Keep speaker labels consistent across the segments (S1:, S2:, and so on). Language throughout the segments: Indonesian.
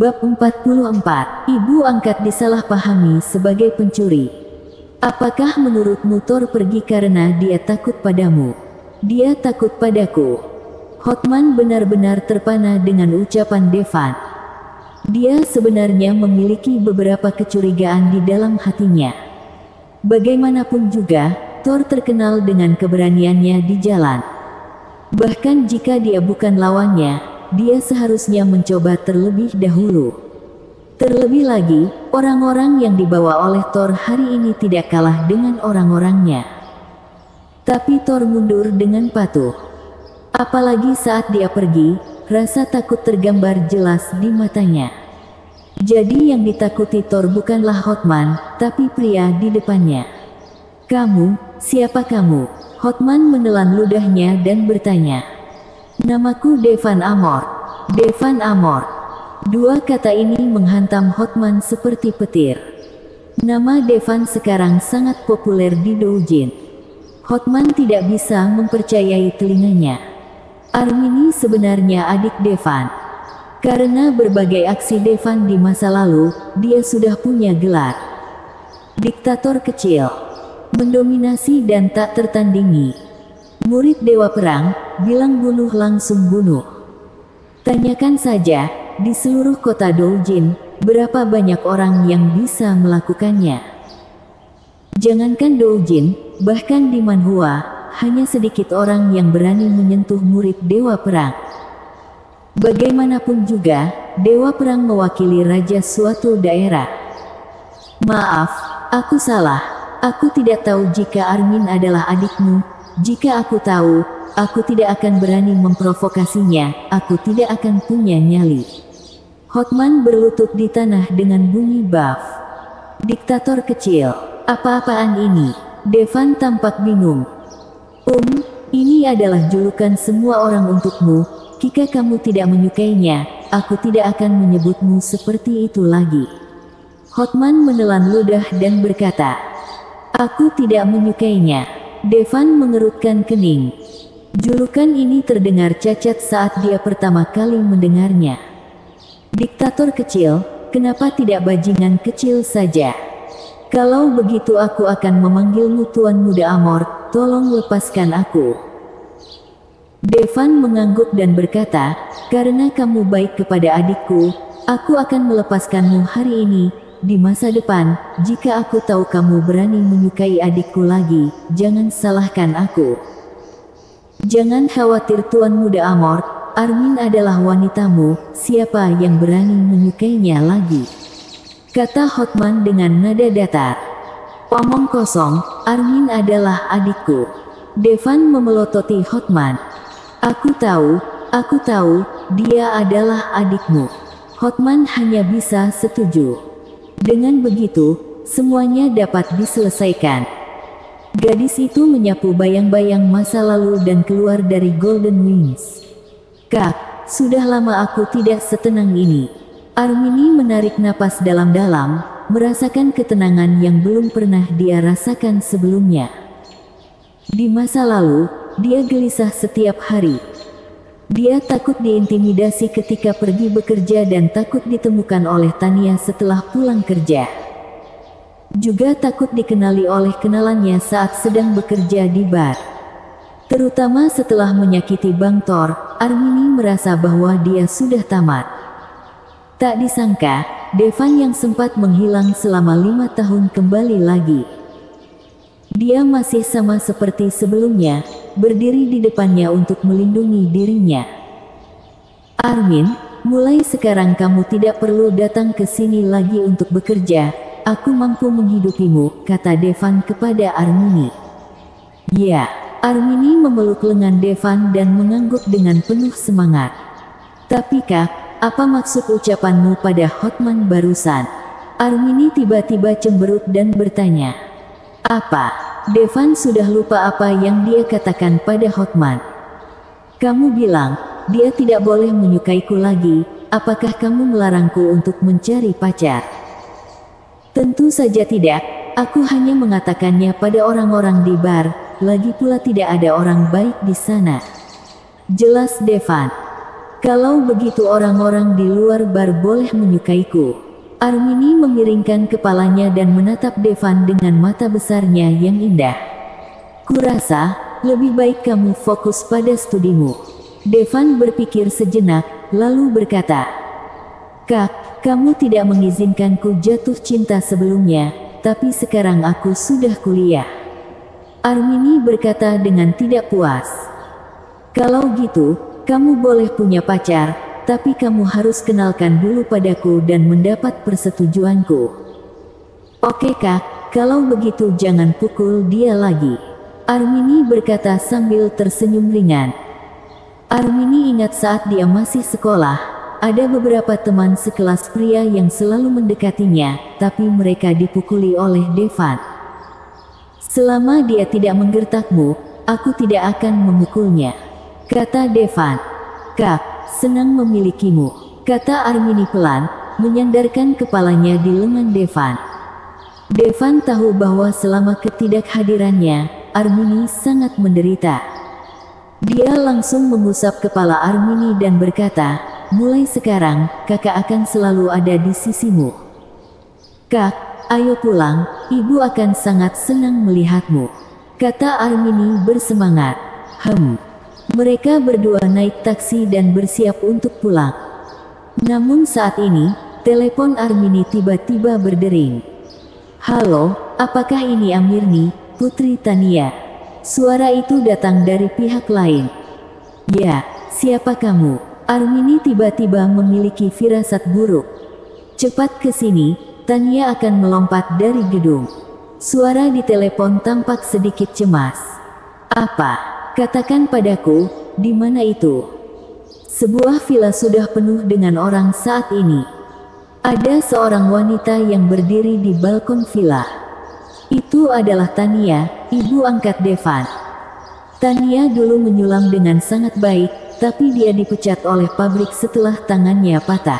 S1: Bab 44. Ibu angkat disalahpahami sebagai pencuri. Apakah menurutmu Thor pergi karena dia takut padamu? Dia takut padaku. Hotman benar-benar terpana dengan ucapan Devan. Dia sebenarnya memiliki beberapa kecurigaan di dalam hatinya. Bagaimanapun juga, Thor terkenal dengan keberaniannya di jalan. Bahkan jika dia bukan lawannya, dia seharusnya mencoba terlebih dahulu. Terlebih lagi, orang-orang yang dibawa oleh Thor hari ini tidak kalah dengan orang-orangnya. Tapi Thor mundur dengan patuh. Apalagi saat dia pergi, rasa takut tergambar jelas di matanya. Jadi yang ditakuti Thor bukanlah Hotman, tapi pria di depannya. "Kamu, siapa kamu?" Hotman menelan ludahnya dan bertanya. "Namaku Devan Amor." Devan Amor. Dua kata ini menghantam Hotman seperti petir. Nama Devan sekarang sangat populer di Doujin. Hotman tidak bisa mempercayai telinganya. Armini sebenarnya adik Devan. Karena berbagai aksi Devan di masa lalu, dia sudah punya gelar diktator kecil, mendominasi dan tak tertandingi. Murid Dewa Perang, bilang bunuh langsung bunuh. Tanyakan saja, di seluruh kota Doujin, berapa banyak orang yang bisa melakukannya. Jangankan Doujin, bahkan di Manhua, hanya sedikit orang yang berani menyentuh murid Dewa Perang. Bagaimanapun juga, Dewa Perang mewakili raja suatu daerah. "Maaf, aku salah. Aku tidak tahu jika Armin adalah adikmu. Jika aku tahu, aku tidak akan berani memprovokasinya, aku tidak akan punya nyali." Hotman berlutut di tanah dengan bunyi baf. "Diktator kecil, apa-apaan ini?" Devan tampak bingung. Ini adalah julukan semua orang untukmu. Jika kamu tidak menyukainya, aku tidak akan menyebutmu seperti itu lagi." Hotman menelan ludah dan berkata, "Aku tidak menyukainya." Devan mengerutkan kening. Julukan ini terdengar cacat saat dia pertama kali mendengarnya. "Diktator kecil, kenapa tidak bajingan kecil saja? Kalau begitu aku akan memanggilmu Tuan Muda Amor, tolong lepaskan aku." Devan mengangguk dan berkata, "Karena kamu baik kepada adikku, aku akan melepaskanmu hari ini. Di masa depan, jika aku tahu kamu berani menyukai adikku lagi, jangan salahkan aku." "Jangan khawatir Tuan Muda Amor, Armin adalah wanitamu, siapa yang berani menyukainya lagi?" kata Hotman dengan nada datar. "Omong kosong, Armin adalah adikku." Devan memelototi Hotman. Aku tahu, dia adalah adikmu." Hotman hanya bisa setuju. Dengan begitu, semuanya dapat diselesaikan. Gadis itu menyapu bayang-bayang masa lalu dan keluar dari Golden Wings. "Kak, sudah lama aku tidak setenang ini." Armini menarik napas dalam-dalam, merasakan ketenangan yang belum pernah dia rasakan sebelumnya. Di masa lalu, dia gelisah setiap hari. Dia takut diintimidasi ketika pergi bekerja dan takut ditemukan oleh Tania setelah pulang kerja. Juga takut dikenali oleh kenalannya saat sedang bekerja di bar. Terutama setelah menyakiti Bang Thor, Armini merasa bahwa dia sudah tamat. Tak disangka, Devan yang sempat menghilang selama 5 tahun kembali lagi. Dia masih sama seperti sebelumnya, berdiri di depannya untuk melindungi dirinya. "Armin, mulai sekarang kamu tidak perlu datang ke sini lagi untuk bekerja. Aku mampu menghidupimu," kata Devan kepada Armini. "Ya." Armini memeluk lengan Devan dan mengangguk dengan penuh semangat. "Tapi Kak, apa maksud ucapanmu pada Hotman barusan?" Armini tiba-tiba cemberut dan bertanya. "Apa?" Devan sudah lupa apa yang dia katakan pada Hotman. "Kamu bilang, dia tidak boleh menyukaiku lagi. Apakah kamu melarangku untuk mencari pacar?" "Tentu saja tidak, aku hanya mengatakannya pada orang-orang di bar, lagi pula tidak ada orang baik di sana." Jelas Devan. Kalau begitu orang-orang di luar bar boleh menyukaiku. Armini memiringkan kepalanya dan menatap Devan dengan mata besarnya yang indah. Kurasa, lebih baik kamu fokus pada studimu. Devan berpikir sejenak, lalu berkata, Kak, kamu tidak mengizinkanku jatuh cinta sebelumnya, tapi sekarang aku sudah kuliah. Armini berkata dengan tidak puas. Kalau gitu, kamu boleh punya pacar, tapi kamu harus kenalkan dulu padaku dan mendapat persetujuanku. Oke Kak, kalau begitu jangan pukul dia lagi. Armini berkata sambil tersenyum ringan. Armini ingat saat dia masih sekolah, ada beberapa teman sekelas pria yang selalu mendekatinya, tapi mereka dipukuli oleh Devan. Selama dia tidak menggertakmu, aku tidak akan memukulnya, kata Devan. Kak, senang memilikimu, kata Armini pelan, menyandarkan kepalanya di lengan Devan. Devan tahu bahwa selama ketidakhadirannya, Armini sangat menderita. Dia langsung mengusap kepala Armini dan berkata, mulai sekarang, kakak akan selalu ada di sisimu. Kak, ayo pulang, ibu akan sangat senang melihatmu, kata Armini bersemangat. Mereka berdua naik taksi dan bersiap untuk pulang. Namun saat ini, telepon Armini tiba-tiba berdering. Halo, apakah ini Amirni, Putri Tania? Suara itu datang dari pihak lain. Ya, siapa kamu? Armini tiba-tiba memiliki firasat buruk. Cepat ke sini, Tania akan melompat dari gedung. Suara di telepon tampak sedikit cemas. Apa? Katakan padaku, di mana itu? Sebuah villa sudah penuh dengan orang saat ini. Ada seorang wanita yang berdiri di balkon villa. Itu adalah Tania, ibu angkat Devan. Tania dulu menyulam dengan sangat baik, tapi dia dipecat oleh pabrik setelah tangannya patah.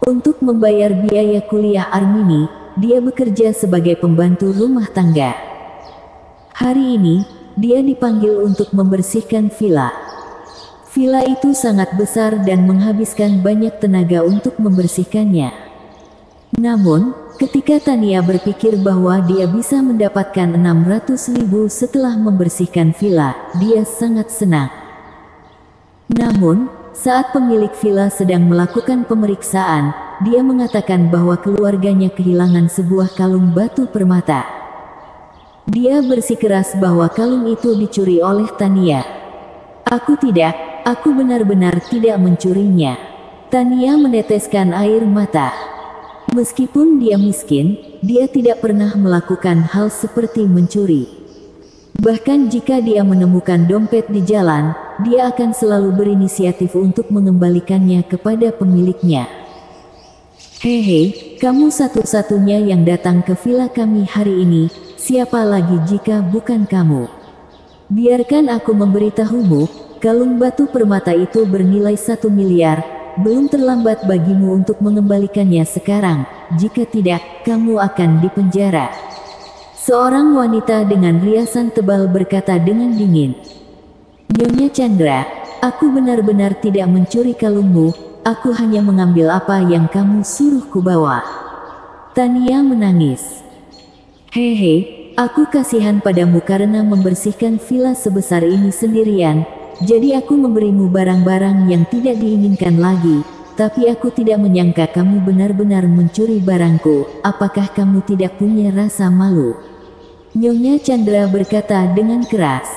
S1: Untuk membayar biaya kuliah Armini, dia bekerja sebagai pembantu rumah tangga. Hari ini, dia dipanggil untuk membersihkan villa. Villa itu sangat besar dan menghabiskan banyak tenaga untuk membersihkannya. Namun, ketika Tania berpikir bahwa dia bisa mendapatkan 600.000 setelah membersihkan villa, dia sangat senang. Namun, saat pemilik villa sedang melakukan pemeriksaan, dia mengatakan bahwa keluarganya kehilangan sebuah kalung batu permata. Dia bersikeras bahwa kalung itu dicuri oleh Tania. Aku benar-benar tidak mencurinya. Tania meneteskan air mata. Meskipun dia miskin, dia tidak pernah melakukan hal seperti mencuri. Bahkan jika dia menemukan dompet di jalan, dia akan selalu berinisiatif untuk mengembalikannya kepada pemiliknya. Hehe, kamu satu-satunya yang datang ke villa kami hari ini. Siapa lagi jika bukan kamu? Biarkan aku memberitahumu, kalung batu permata itu bernilai 1 miliar, belum terlambat bagimu untuk mengembalikannya sekarang, jika tidak, kamu akan dipenjara. Seorang wanita dengan riasan tebal berkata dengan dingin. Nyonya Chandra, aku benar-benar tidak mencuri kalungmu, aku hanya mengambil apa yang kamu suruh kubawa. Tania menangis. Hehe, aku kasihan padamu karena membersihkan villa sebesar ini sendirian, jadi aku memberimu barang-barang yang tidak diinginkan lagi, tapi aku tidak menyangka kamu benar-benar mencuri barangku, apakah kamu tidak punya rasa malu? Nyonya Chandra berkata dengan keras.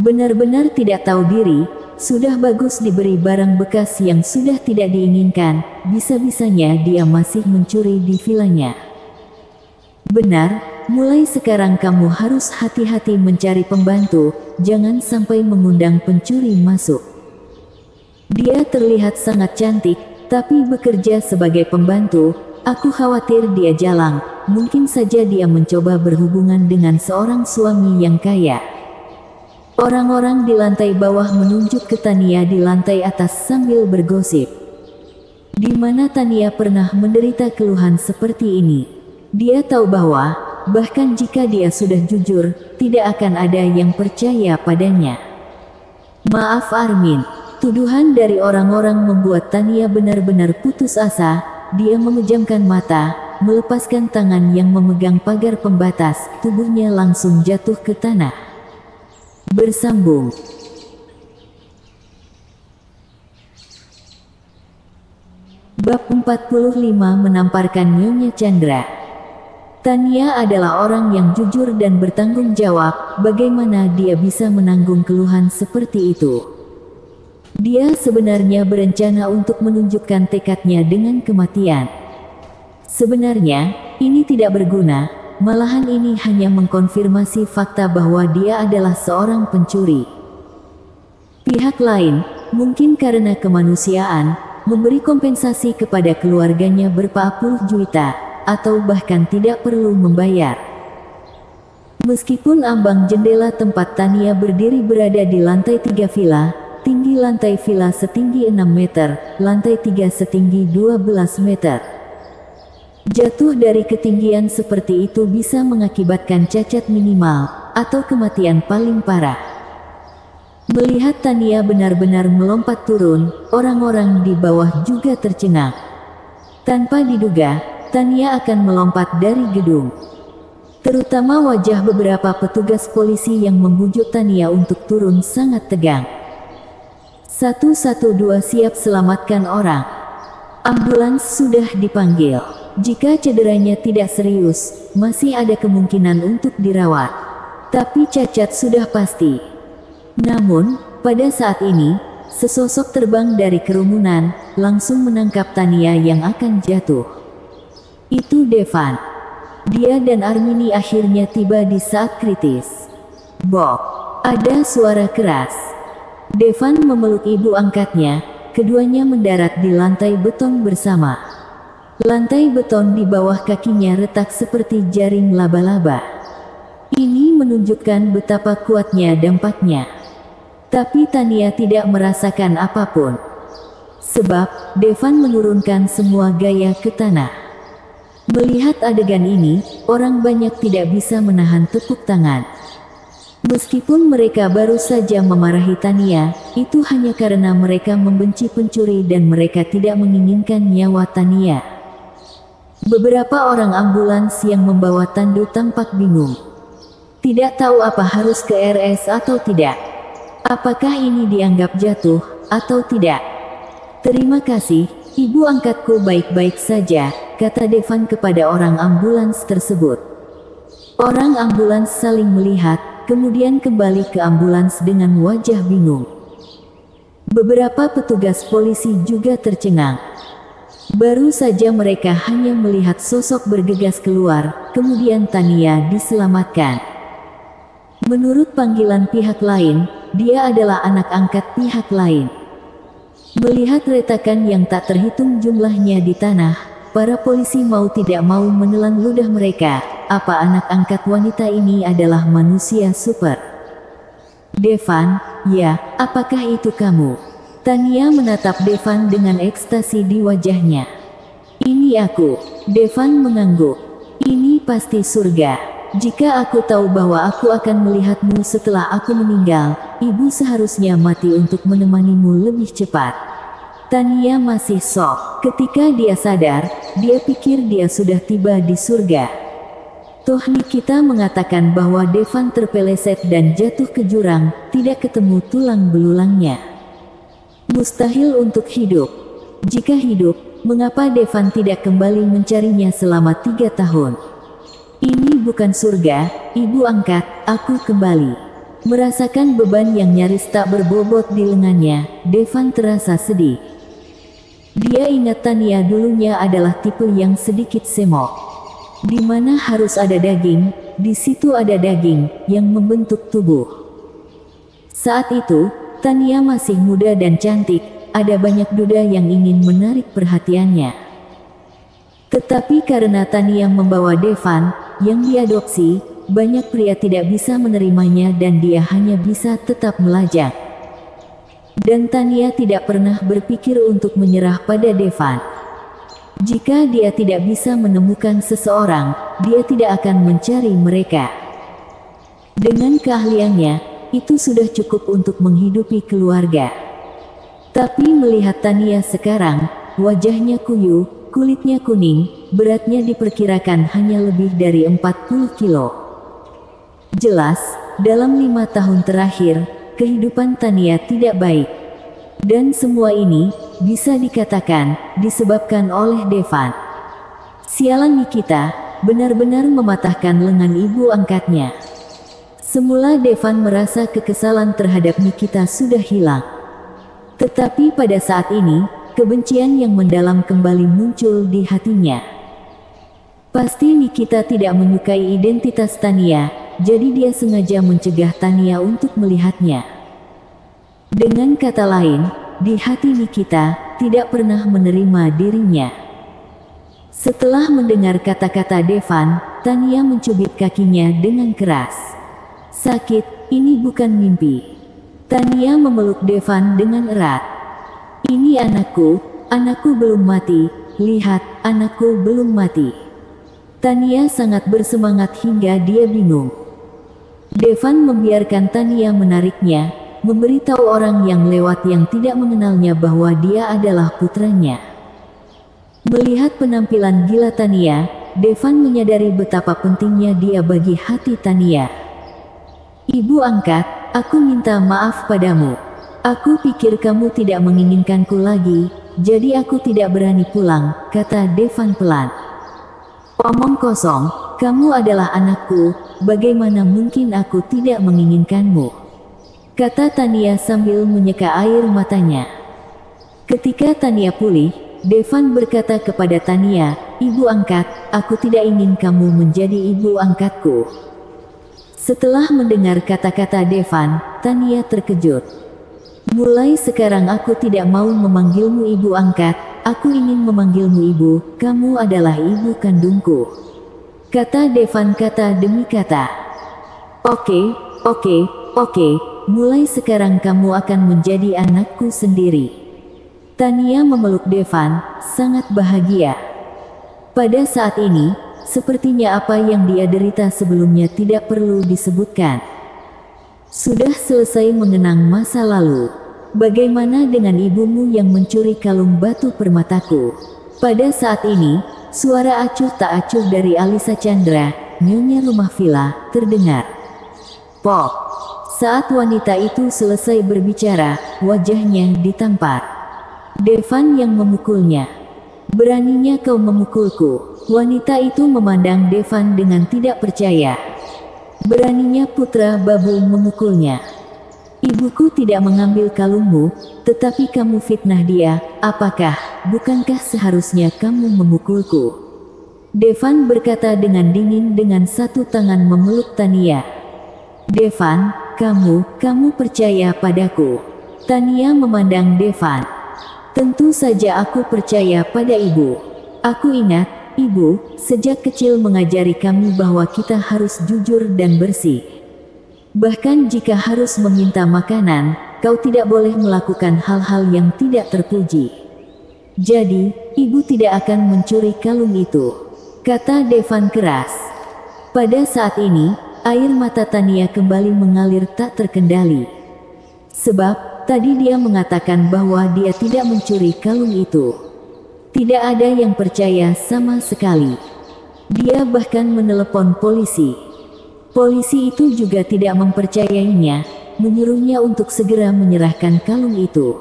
S1: Benar-benar tidak tahu diri, sudah bagus diberi barang bekas yang sudah tidak diinginkan, bisa-bisanya dia masih mencuri di villanya. Benar, mulai sekarang kamu harus hati-hati mencari pembantu, jangan sampai mengundang pencuri masuk. Dia terlihat sangat cantik, tapi bekerja sebagai pembantu, aku khawatir dia jalang, mungkin saja dia mencoba berhubungan dengan seorang suami yang kaya. Orang-orang di lantai bawah menunjuk ke Tania di lantai atas sambil bergosip. Di mana Tania pernah menderita keluhan seperti ini. Dia tahu bahwa, bahkan jika dia sudah jujur, tidak akan ada yang percaya padanya. Maaf Armin, Tuduhan dari orang-orang membuat Tania benar-benar putus asa. Dia memejamkan mata, melepaskan tangan yang memegang pagar pembatas, tubuhnya langsung jatuh ke tanah. Bersambung. Bab 45 menamparkan Nyonya Chandra. Tania adalah orang yang jujur dan bertanggung jawab. Bagaimana dia bisa menanggung keluhan seperti itu? Dia sebenarnya berencana untuk menunjukkan tekadnya dengan kematian. Sebenarnya, ini tidak berguna, malahan ini hanya mengkonfirmasi fakta bahwa dia adalah seorang pencuri. Pihak lain, mungkin karena kemanusiaan, memberi kompensasi kepada keluarganya berpuluh juta, atau bahkan tidak perlu membayar. Meskipun ambang jendela tempat Tania berdiri berada di lantai 3 villa, tinggi lantai villa setinggi 6 meter, lantai 3 setinggi 12 meter. Jatuh dari ketinggian seperti itu bisa mengakibatkan cacat minimal, atau kematian paling parah. Melihat Tania benar-benar melompat turun, orang-orang di bawah juga tercengang. Tanpa diduga, Tania akan melompat dari gedung. Terutama wajah beberapa petugas polisi yang membujuk Tania untuk turun sangat tegang. 112 siap selamatkan orang. Ambulans sudah dipanggil. Jika cederanya tidak serius, masih ada kemungkinan untuk dirawat. Tapi cacat sudah pasti. Namun, pada saat ini, sesosok terbang dari kerumunan, langsung menangkap Tania yang akan jatuh. Itu Devan. Dia dan Armini akhirnya tiba di saat kritis. Bok! Ada suara keras. Devan memeluk ibu angkatnya, keduanya mendarat di lantai beton bersama. Lantai beton di bawah kakinya retak seperti jaring laba-laba. Ini menunjukkan betapa kuatnya dampaknya. Tapi Tania tidak merasakan apapun. Sebab, Devan menurunkan semua gaya ke tanah. Melihat adegan ini, orang banyak tidak bisa menahan tepuk tangan. Meskipun mereka baru saja memarahi Tania, itu hanya karena mereka membenci pencuri dan mereka tidak menginginkan nyawa Tania. Beberapa orang ambulans yang membawa Tandu tampak bingung. Tidak tahu apa harus ke RS atau tidak. Apakah ini dianggap jatuh, atau tidak? Terima kasih, ibu angkatku baik-baik saja, kata Devan kepada orang ambulans tersebut. Orang ambulans saling melihat, kemudian kembali ke ambulans dengan wajah bingung. Beberapa petugas polisi juga tercengang. Baru saja mereka hanya melihat sosok bergegas keluar, kemudian Tania diselamatkan. Menurut panggilan pihak lain, dia adalah anak angkat pihak lain. Melihat retakan yang tak terhitung jumlahnya di tanah, para polisi mau tidak mau menelan ludah mereka. Apa anak angkat wanita ini adalah manusia super? Devan, ya, apakah itu kamu? Tania menatap Devan dengan ekstasi di wajahnya. Ini aku. Devan mengangguk. Ini pasti surga. Jika aku tahu bahwa aku akan melihatmu setelah aku meninggal, ibu seharusnya mati untuk menemanimu lebih cepat. Tania masih shock. Ketika dia sadar, dia pikir dia sudah tiba di surga. Tohni kita mengatakan bahwa Devan terpeleset dan jatuh ke jurang, tidak ketemu tulang belulangnya. Mustahil untuk hidup. Jika hidup, mengapa Devan tidak kembali mencarinya selama 3 tahun? Ini bukan surga, ibu angkat, aku kembali. Merasakan beban yang nyaris tak berbobot di lengannya, Devan terasa sedih. Dia ingat Tania dulunya adalah tipe yang sedikit semok. Di mana harus ada daging, di situ ada daging, yang membentuk tubuh. Saat itu, Tania masih muda dan cantik, ada banyak duda yang ingin menarik perhatiannya. Tetapi karena Tania membawa Devan, yang diadopsi, banyak pria tidak bisa menerimanya dan dia hanya bisa tetap melajang. Dan Tania tidak pernah berpikir untuk menyerah pada Devan. Jika dia tidak bisa menemukan seseorang, dia tidak akan mencari mereka. Dengan keahliannya, itu sudah cukup untuk menghidupi keluarga. Tapi melihat Tania sekarang, wajahnya kuyu, kulitnya kuning, beratnya diperkirakan hanya lebih dari 40 kilo. Jelas, dalam 5 tahun terakhir, kehidupan Tania tidak baik. Dan semua ini, bisa dikatakan, disebabkan oleh Devan. Sialan Nikita, benar-benar mematahkan lengan ibu angkatnya. Semula Devan merasa kekesalan terhadap Nikita sudah hilang. Tetapi pada saat ini, kebencian yang mendalam kembali muncul di hatinya. Pasti Nikita tidak menyukai identitas Tania, jadi dia sengaja mencegah Tania untuk melihatnya. Dengan kata lain, di hati Nikita, tidak pernah menerima dirinya. Setelah mendengar kata-kata Devan, Tania mencubit kakinya dengan keras. Sakit, ini bukan mimpi. Tania memeluk Devan dengan erat. Ini anakku belum mati, lihat, anakku belum mati. Tania sangat bersemangat hingga dia bingung. Devan membiarkan Tania menariknya, memberitahu orang yang lewat yang tidak mengenalnya bahwa dia adalah putranya. Melihat penampilan gila Tania, Devan menyadari betapa pentingnya dia bagi hati Tania. Ibu angkat, aku minta maaf padamu. Aku pikir kamu tidak menginginkanku lagi, jadi aku tidak berani pulang, kata Devan pelan. Omong kosong, kamu adalah anakku, bagaimana mungkin aku tidak menginginkanmu? Kata Tania sambil menyeka air matanya. Ketika Tania pulih, Devan berkata kepada Tania, ibu angkat, aku tidak ingin kamu menjadi ibu angkatku. Setelah mendengar kata-kata Devan, Tania terkejut. Mulai sekarang aku tidak mau memanggilmu ibu angkat, aku ingin memanggilmu ibu, kamu adalah ibu kandungku. Kata Devan kata demi kata. Oke, mulai sekarang kamu akan menjadi anakku sendiri. Tania memeluk Devan, sangat bahagia. Pada saat ini, sepertinya apa yang dia derita sebelumnya tidak perlu disebutkan. Sudah selesai mengenang masa lalu. Bagaimana dengan ibumu yang mencuri kalung batu permataku? Pada saat ini, suara acuh tak acuh dari Alisa Chandra, nyonya rumah villa, terdengar. Pop. Saat wanita itu selesai berbicara, wajahnya ditampar. Devan yang memukulnya. Beraninya kau memukulku. Wanita itu memandang Devan dengan tidak percaya. Beraninya putra Babu memukulnya. Ibuku tidak mengambil kalungmu, tetapi kamu fitnah dia, bukankah seharusnya kamu memukulku? Devan berkata dengan dingin dengan satu tangan memeluk Tania. Devan, kamu percaya padaku? Tania memandang Devan. Tentu saja aku percaya pada ibu. Aku ingat, ibu, sejak kecil mengajari kami bahwa kita harus jujur dan bersih. Bahkan jika harus meminta makanan, kau tidak boleh melakukan hal-hal yang tidak terpuji. Jadi, ibu tidak akan mencuri kalung itu, kata Devan keras. Pada saat ini, air mata Tania kembali mengalir tak terkendali. Sebab, tadi dia mengatakan bahwa dia tidak mencuri kalung itu. Tidak ada yang percaya sama sekali. Dia bahkan menelepon polisi. Polisi itu juga tidak mempercayainya, menyuruhnya untuk segera menyerahkan kalung itu.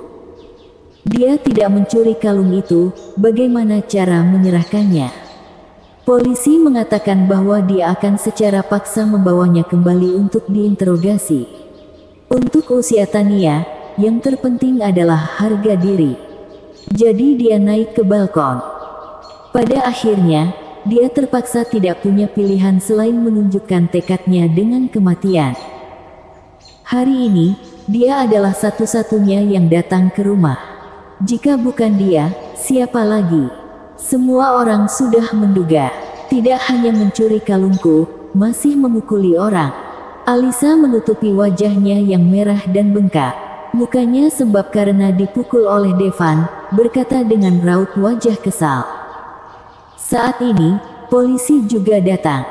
S1: Dia tidak mencuri kalung itu, bagaimana cara menyerahkannya? Polisi mengatakan bahwa dia akan secara paksa membawanya kembali untuk diinterogasi. Untuk usia Tania, yang terpenting adalah harga diri. Jadi dia naik ke balkon. Pada akhirnya, dia terpaksa tidak punya pilihan selain menunjukkan tekadnya dengan kematian. Hari ini, dia adalah satu-satunya yang datang ke rumah. Jika bukan dia, siapa lagi? Semua orang sudah menduga. Tidak hanya mencuri kalungku, masih memukuli orang. Alisa menutupi wajahnya yang merah dan bengkak. Mukanya sembab karena dipukul oleh Devan, berkata dengan raut wajah kesal. Saat ini, polisi juga datang.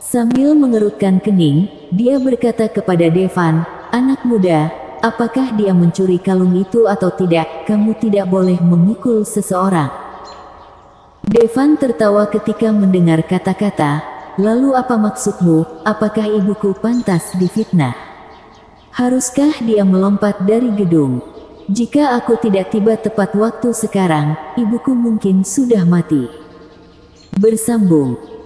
S1: Sambil mengerutkan kening, dia berkata kepada Devan, anak muda, apakah dia mencuri kalung itu atau tidak, kamu tidak boleh memukul seseorang. Devan tertawa ketika mendengar kata-kata, lalu apa maksudmu, apakah ibuku pantas difitnah? Haruskah dia melompat dari gedung? Jika aku tidak tiba tepat waktu sekarang, ibuku mungkin sudah mati. Bersambung.